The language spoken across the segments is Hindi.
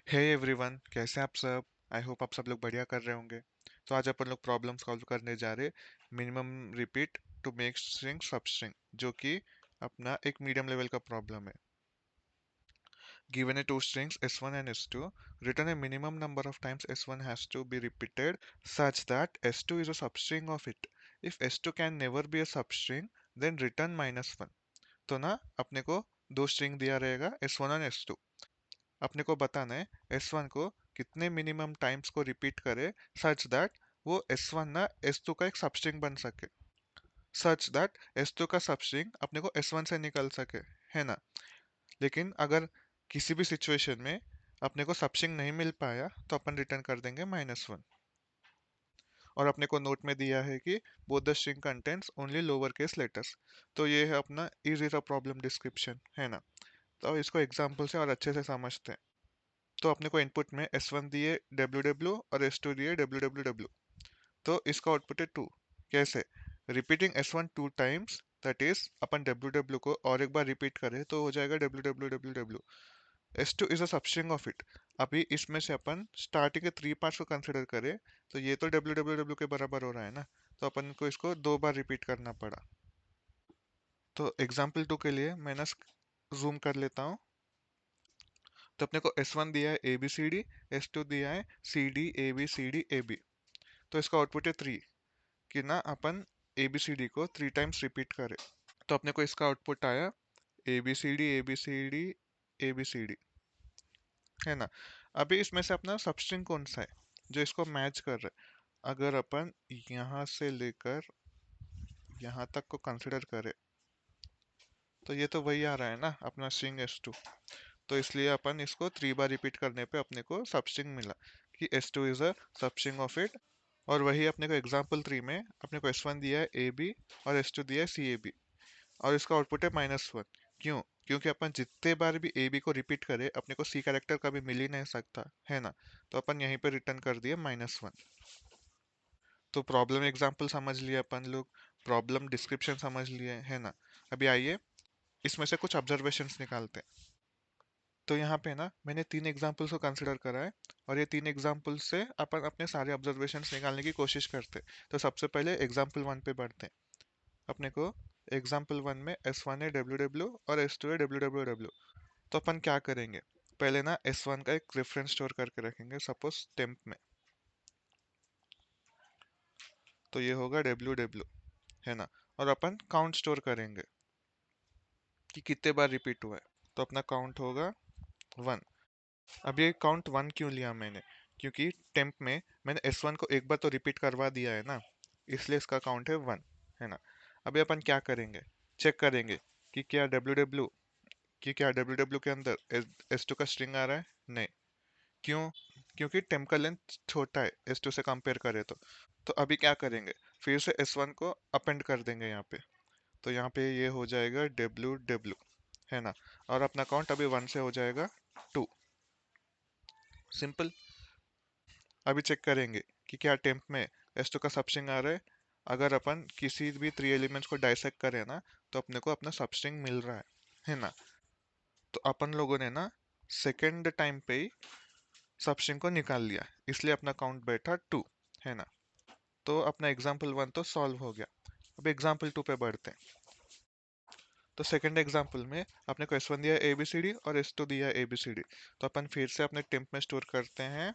हे एवरीवन, कैसे हैं आप सब। आई होप आप सब लोग बढ़िया कर रहे होंगे। तो आज अपन लोग प्रॉब्लम सॉल्व करने जा रहे minimum repeat to make string substring, जो कि अपना एक मीडियम लेवल का प्रॉब्लम है। Given a two strings s1 and s2, written a minimum number of times s1 has to be repeated such that s2 is a substring of it. If s2 can never be a substring, then return -1। तो ना अपने को दो स्ट्रिंग दिया रहेगा s1 और s2। अपने को बताना है S1 को कितने मिनिमम टाइम्स को रिपीट करे सच दैट वो S1 ना S2 का एक सबस्ट्रिंग बन सके, सच दैट S2 का सबस्ट्रिंग अपने को S1 से निकल सके, है ना। लेकिन अगर किसी भी सिचुएशन में अपने को सबस्ट्रिंग नहीं मिल पाया तो अपन रिटर्न कर देंगे -1। और अपने को नोट में दिया है कि both the string contents only lower case letters. तो ये है अपना इज अ प्रॉब्लम डिस्क्रिप्शन, है ना। तो इसको एग्जाम्पल से और अच्छे से समझते हैं। तो अपने को इनपुट में S1 दिए ww और S2 दिए www। तो इसका आउटपुट है 2। कैसे? Repeating S1 two times, that is upon ww को और एक बार रिपीट करें तो हो जाएगा www। S2 is a substring of it. अभी इसमें से अपन स्टार्टिंग के 3 पार्ट्स को कंसिडर करें तो ये तो www के बराबर हो रहा है ना। तो अपन को इसको दो बार रिपीट करना पड़ा। तो एग्जाम्पल 2 के लिए मैं ना जूम कर लेता हूँ। तो अपने को S1 दिया है ABCD, S2 दिया है CD ABCD AB। तो इसका आउटपुट है 3 कि ना अपन ABCD को 3 टाइम्स रिपीट करें। तो अपने को इसका आउटपुट आया ABCD ABCD ABCD, है ना। अभी इसमें से अपना सबस्ट्रिंग कौन सा है जो इसको मैच कर रहा है। अगर अपन यहाँ से लेकर यहाँ तक को कंसिडर करें तो ये तो वही आ रहा है ना अपना स्ट्रिंग S2। तो इसलिए अपन इसको 3 बार रिपीट करने पे अपने को सबस्ट्रिंग मिला कि S2 is a substring of it. और वही अपने को एग्जाम्पल 3 में अपने को S1 दिया है AB और S2 दिया है CAB, और इसका आउटपुट है -1। क्यों? क्योंकि अपन जितने बार भी AB को रिपीट करें अपने को C कैरेक्टर कभी मिल ही नहीं सकता, है ना। तो अपन यहीं पे रिटर्न कर दिए -1। तो प्रॉब्लम एग्जाम्पल समझ लिए अपन लोग, प्रॉब्लम डिस्क्रिप्शन समझ लिए, है ना। अभी आइए इसमें से कुछ ऑब्जर्वेशंस निकालते हैं। तो यहाँ पे ना मैंने 3 एग्जाम्पल्स को कंसिडर करा है, और ये 3 एग्जाम्पल्स से अपन अपने सारे ऑब्जर्वेशंस निकालने की कोशिश करते हैं। तो सबसे पहले एग्जाम्पल 1 पे बढ़ते हैं। अपने को एग्जाम्पल 1 में S1 है ww और S2 है www। तो अपन क्या करेंगे, पहले ना S1 का एक रेफरेंस स्टोर करके रखेंगे, सपोज टेम्प में। तो ये होगा ww, है ना। और अपन काउंट स्टोर करेंगे कि कितने बार रिपीट हुआ है। तो अपना काउंट होगा 1। अब ये काउंट 1 क्यों लिया मैंने, क्योंकि टेम्प में मैंने S1 को एक बार तो रिपीट करवा दिया है ना, इसलिए इसका काउंट है 1, है ना। अभी अपन क्या करेंगे, चेक करेंगे कि क्या ww के अंदर S2 का स्ट्रिंग आ रहा है। नहीं। क्यों? क्योंकि टेम्प का लेंथ छोटा है S2 से कंपेयर करें तो अभी क्या करेंगे, फिर से S1 को अपेंड कर देंगे यहाँ पे। तो यहाँ पे ये हो जाएगा ww, है ना। और अपना काउंट अभी 1 से हो जाएगा 2। सिंपल। अभी चेक करेंगे कि क्या टेम्प में S2 का सबस्ट्रिंग आ रहा है। अगर अपन किसी भी 3 एलिमेंट्स को डाइसेक्ट करें ना तो अपने को अपना सबस्ट्रिंग मिल रहा है ना। तो अपन लोगों ने ना सेकेंड टाइम पे ही सबस्ट्रिंग को निकाल लिया, इसलिए अपना काउंट बैठा 2, है ना। तो अपना एग्जाम्पल 1 तो सॉल्व हो गया। अब एग्जाम्पल 2 पे बढ़ते हैं। तो सेकंड एग्जाम्पल में अपने को S1 दिया ABCD और S2 दिया ABCD। तो अपन फिर से अपने टेम्प में स्टोर करते हैं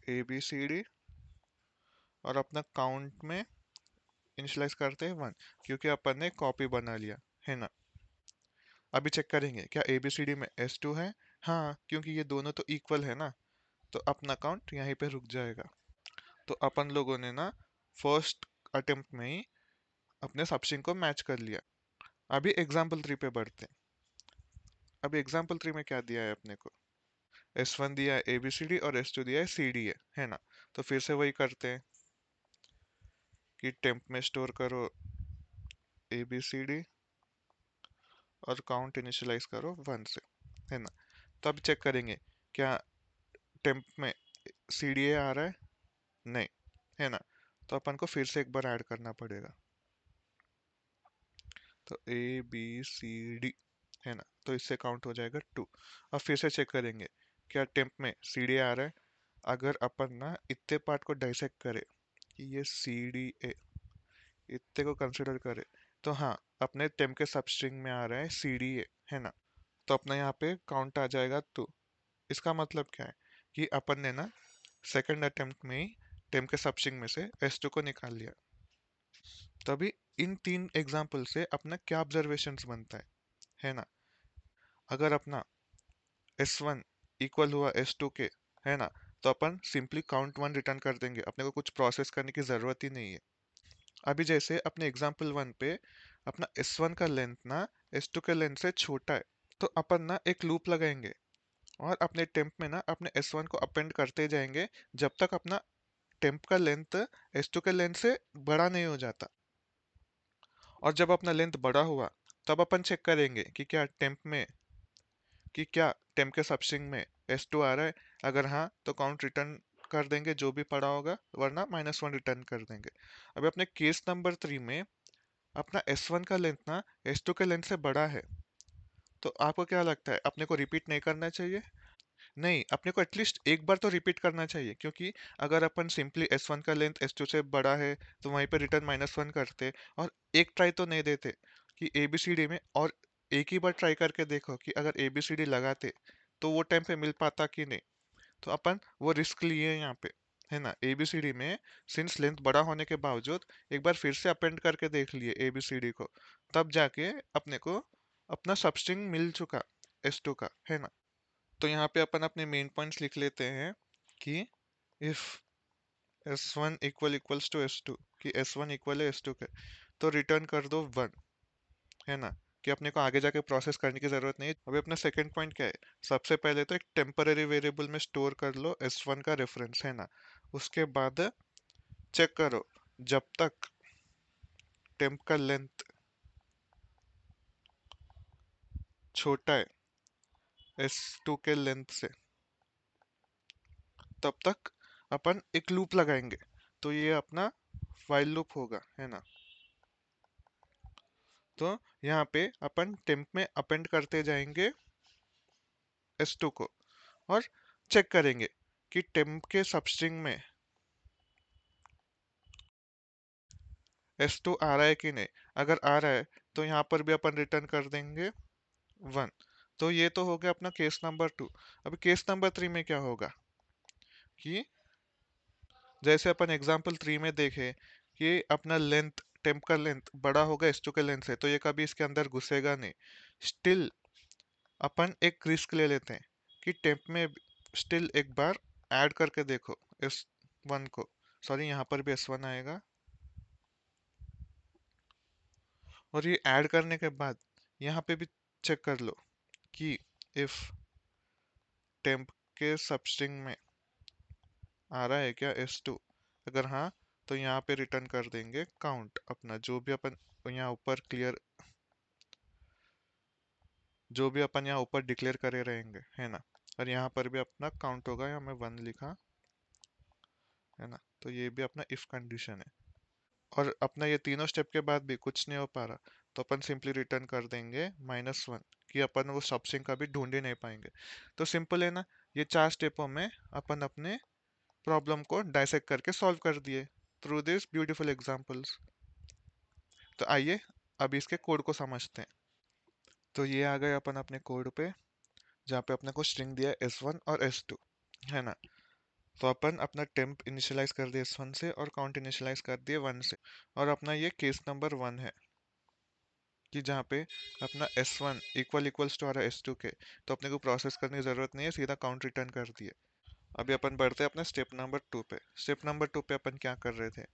ABCD, और अपना काउंट में इनिशियलाइज करते हैं 1, क्योंकि अपन ने कॉपी बना लिया, है ना। अभी चेक करेंगे क्या ABCD में S2 है। हाँ, क्योंकि ये दोनों तो इक्वल है ना, तो अपना काउंट यहीं पे रुक जाएगा। तो अपन लोगों ने ना फर्स्ट अटेम्प्ट में ही अपने सबस्ट्रिंग को मैच कर लिया। अभी एग्जाम्पल 3 पे बढ़ते हैं। अभी एग्जाम्पल 3 में क्या दिया है अपने को, S1 दिया है ABCD और S2 दिया है CD है ना। तो फिर से वही करते हैं कि टेम्प में स्टोर करो ABCD और काउंट इनिशियलाइज करो 1 से, है ना। तो अब चेक करेंगे क्या टेम्प में CDA आ रहा है। नहीं, है ना। तो अपन को फिर से एक बार ऐड करना पड़ेगा। तो ABCD, है ना। तो इससे काउंट हो जाएगा 2। अब फिर से चेक करेंगे क्या टेम्प में सी डी आ रहा है। अगर अपन ना इतने पार्ट को डाइसेक्ट करें कि ये सी डी ए इतने को कंसिडर करें, तो हाँ, अपने टेम्प के सबस्ट्रिंग में आ रहा है सी डी ए, है ना। तो अपना यहाँ पे काउंट आ जाएगा 2। इसका मतलब क्या है कि अपन ने ना सेकंड अटेम्प्ट में ही टेम्प के सबस्ट्रिंग में से S2 को निकाल लिया। तभी इन तीन एग्जाम्पल से अपना क्या ऑब्जर्वेशंस बनता है ना। अगर अपना S1 इक्वल हुआ S2 के, है ना, तो अपन सिंपली काउंट 1 रिटर्न कर देंगे, अपने को कुछ प्रोसेस करने की जरूरत ही नहीं है। अभी जैसे अपने एग्जाम्पल 1 पे अपना S1 का लेंथ ना S2 के लेंथ से छोटा है, तो अपन ना एक लूप लगाएंगे और अपने टेम्प में ना अपने S1 को अपेंड करते जाएंगे जब तक अपना टेम्प का लेंथ S2 के लेंथ से बड़ा नहीं हो जाता। और जब अपना लेंथ बड़ा हुआ तब अपन चेक करेंगे कि क्या टेम्प के सबस्ट्रिंग में S2 आ रहा है। अगर हाँ, तो काउंट रिटर्न कर देंगे जो भी पड़ा होगा, वरना -1 रिटर्न कर देंगे। अभी अपने केस नंबर 3 में अपना S1 का लेंथ ना S2 के लेंथ से बड़ा है, तो आपको क्या लगता है अपने को रिपीट नहीं करना चाहिए? नहीं, अपने को एटलीस्ट एक बार तो रिपीट करना चाहिए, क्योंकि अगर अपन सिंपली S1 का लेंथ S2 से बड़ा है तो वहीं पे रिटर्न -1 करते और एक ट्राई तो नहीं देते कि ABCD में, और एक ही बार ट्राई करके देखो कि अगर ABCD लगाते तो वो टाइम पे मिल पाता कि नहीं। तो अपन वो रिस्क लिए यहाँ पे, है ना। ABCD में सिंस लेंथ बड़ा होने के बावजूद एक बार फिर से अपेंड करके देख लिए ABCD को, तब जाके अपने को अपना सबस्ट्रिंग मिल चुका S2 का, है ना। तो यहाँ पे अपन अपने मेन पॉइंट्स लिख लेते हैं कि if S1 equals to S2, कि S1 इक्वल है S2 के, तो रिटर्न कर दो 1, है ना, कि अपने को आगे जाके प्रोसेस करने की जरूरत नहीं है। अभी अपना सेकंड पॉइंट क्या है, सबसे पहले तो एक टेम्पररी वेरिएबल में स्टोर कर लो S1 का रेफरेंस, है ना। उसके बाद चेक करो जब तक टेम्प का लेंथ छोटा है S2 के लेंथ से, तब तक अपन एक लूप लगाएंगे। तो ये अपना while लूप होगा, है ना। तो यहाँ पे अपन टेम्प में अपेंड करते जाएंगे S2 को और चेक करेंगे कि टेम्प के सबस्ट्रिंग में S2 आ रहा है कि नहीं। अगर आ रहा है तो यहाँ पर भी अपन रिटर्न कर देंगे 1। तो ये तो हो गया अपना केस नंबर 2। अभी केस नंबर 3 में क्या होगा कि जैसे अपन एग्जाम्पल 3 में देखे कि अपना लेंथ टेम्प का लेंथ बड़ा होगा S2 के लेंथ से, तो ये कभी इसके अंदर घुसेगा नहीं। स्टिल अपन एक रिस्क ले लेते हैं कि टेम्प में स्टिल एक बार ऐड करके देखो S1 को। सॉरी, यहाँ पर भी S1 आएगा, और ये ऐड करने के बाद यहाँ पे भी चेक कर लो कि इफ टेम्प के सबस्ट्रिंग में आ रहा है क्या S2। अगर हाँ, तो यहाँ पे रिटर्न कर देंगे काउंट अपना, जो भी अपन यहाँ ऊपर डिक्लेयर करे रहेंगे, है ना। और यहाँ पर भी अपना काउंट होगा, यहाँ मैं 1 लिखा, है ना। तो ये भी अपना इफ कंडीशन है। और अपना ये तीनों स्टेप के बाद भी कुछ नहीं हो पा रहा, तो अपन सिंपली रिटर्न कर देंगे -1, कि अपन वो सबस्ट्रिंग का भी ढूंढ ही नहीं पाएंगे। तो सिंपल है ना। ये 4 स्टेपों में अपन अपने प्रॉब्लम को डाइसेक्ट करके सॉल्व कर दिए थ्रू दिस ब्यूटीफुल एग्जांपल्स। तो आइए अब इसके कोड को समझते हैं। तो ये आ गए अपन अपने कोड पे, जहाँ पे अपने को स्ट्रिंग दिया है S1 और S2, है ना। तो अपन अपना टेम्प इनिशियलाइज कर दिया S1 से और काउंट इनिशियलाइज कर दिए 1 से। और अपना ये केस नंबर 1 है कि जहाँ पे अपना S1 इक्वल्स टू आ रहा है S2 के, तो अपने को प्रोसेस करने की जरूरत नहीं है, सीधा काउंट रिटर्न कर दिए। अभी अपन बढ़ते हैं अपने स्टेप नंबर 2 पे। स्टेप नंबर 2 पे अपन क्या कर रहे थे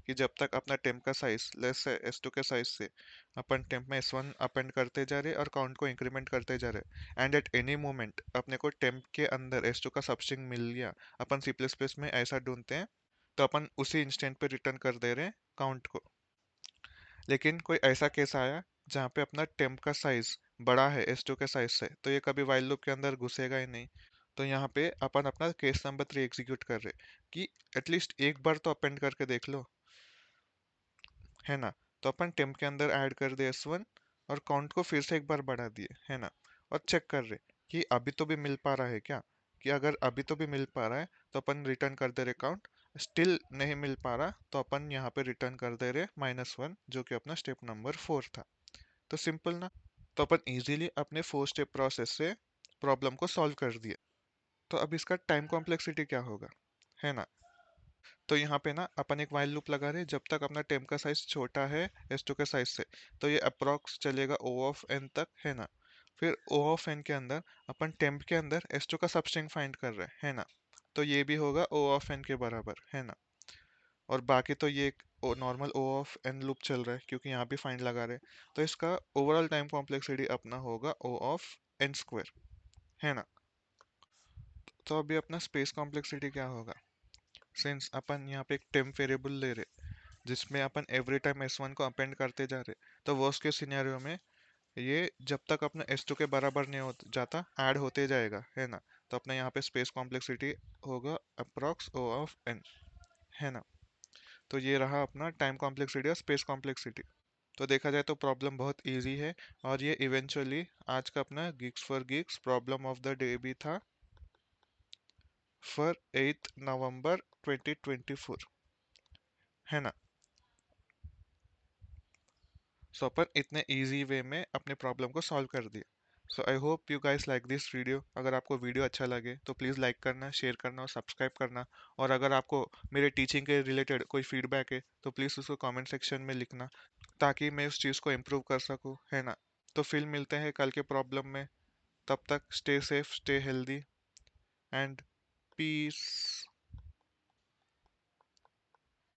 कि जब तक अपना टेम्प का साइज लेस है S2 के साइज से, अपन टेम्प में S1 अपेंड करते जा रहे और काउंट को इंक्रीमेंट करते जा रहे। एंड एट एनी मोमेंट अपने को टेम्प के अंदर S2 का सबस्ट्रिंग मिल गया, अपन C++ में ऐसा ढूंढते हैं, तो अपन उसी इंस्टेंट पे रिटर्न कर दे रहे हैं काउंट को। लेकिन कोई ऐसा केस आया जहाँ पे अपना टेम्प का साइज बड़ा है S2 के साइज से, तो ये कभी वाइल लूप के अंदर घुसेगा ही नहीं। तो यहाँ पे अपन अपना केस नंबर 3 एग्जीक्यूट कर रहे कि एटलीस्ट एक बार तो अपेंड करके देख लो, है ना। तो अपन टेम्प के अंदर ऐड कर दे S1 और काउंट को फिर से एक बार बढ़ा दिए, है ना। और चेक कर रहे कि अभी तो भी मिल पा रहा है क्या, कि अगर अभी तो भी मिल पा रहा है तो अपन रिटर्न कर दे रहे काउंट, स्टिल नहीं मिल पा रहा तो अपन यहाँ पे रिटर्न कर दे रहे -1, जो कि अपना स्टेप नंबर 4 था। तो सिंपल ना। तो अपन इजीली अपने 4 स्टेप प्रोसेस से प्रॉब्लम को सॉल्व कर दिए। तो अब इसका टाइम कॉम्प्लेक्सिटी क्या होगा, है ना। तो यहाँ पे ना अपन एक वाइल लूप लगा रहे हैं, जब तक अपना टेम्प का साइज छोटा है S2 के साइज से, तो ये अप्रोक्स चलेगा O ऑफ n तक, है ना। फिर O ऑफ n के अंदर अपन टेम्प के अंदर S2 का सबस्ट्रिंग फाइंड कर रहे हैं, है ना। तो ये भी होगा O ऑफ n के बराबर, है ना। और बाकी तो ये normal O of n loop चल रहा है क्योंकि यहाँ भी फाइंड लगा रहे हैं, तो इसका ओवरऑल टाइम कॉम्प्लेक्सिटी अपना होगा O ऑफ n स्क्वायर, है ना। तो अभी अपना स्पेस कॉम्प्लेक्सिटी क्या होगा, सिंस अपन यहाँ पे एक टेम्प वेरिएबल ले रहे जिसमें अपन एवरी टाइम S1 को अपेंड करते जा रहे, तो वर्स्ट केस सिनेरियो में ये जब तक अपना S2 के बराबर नहीं हो जाता ऐड होते जाएगा, है ना। तो अपना यहाँ पे स्पेस कॉम्प्लेक्सिटी होगा अप्रॉक्स O ऑफ n, है ना। तो ये रहा अपना टाइम कॉम्प्लेक्सिटी और स्पेस कॉम्प्लेक्सिटी। तो देखा जाए तो प्रॉब्लम बहुत इजी है, और ये इवेंचुअली आज का अपना Geeks for Geeks problem of the day भी था फॉर 8 नवंबर 2024, है ना। सो अपन इतने इजी वे में अपने प्रॉब्लम को सॉल्व कर दिया। So I hope you guys like this video. अगर आपको वीडियो अच्छा लगे तो प्लीज़ लाइक करना, शेयर करना और सब्सक्राइब करना। और अगर आपको मेरे टीचिंग के रिलेटेड कोई फीडबैक है तो प्लीज़ उसको कमेंट सेक्शन में लिखना, ताकि मैं उस चीज़ को इम्प्रूव कर सकूँ, है ना। तो फिर मिलते हैं कल के प्रॉब्लम में। तब तक stay safe, stay healthy and piece.